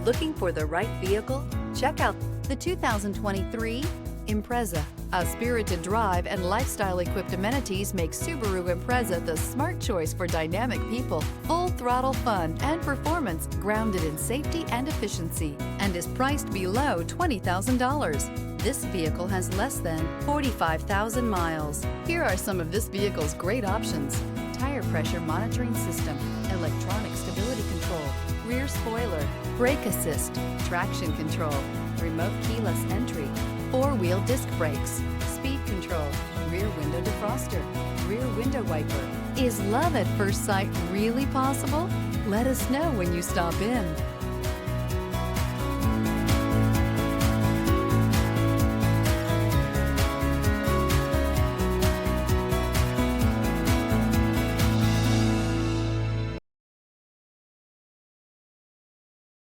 Looking for the right vehicle? Check out the 2023 Impreza. A spirited drive and lifestyle-equipped amenities make Subaru Impreza the smart choice for dynamic people. Full throttle fun and performance grounded in safety and efficiency, and is priced below $20,000. This vehicle has less than 45,000 miles. Here are some of this vehicle's great options: tire pressure monitoring system, electronic stability control, rear spoiler, brake assist, traction control, remote keyless entry, four-wheel disc brakes, speed control, rear window defroster, rear window wiper. Is love at first sight really possible? Let us know when you stop in.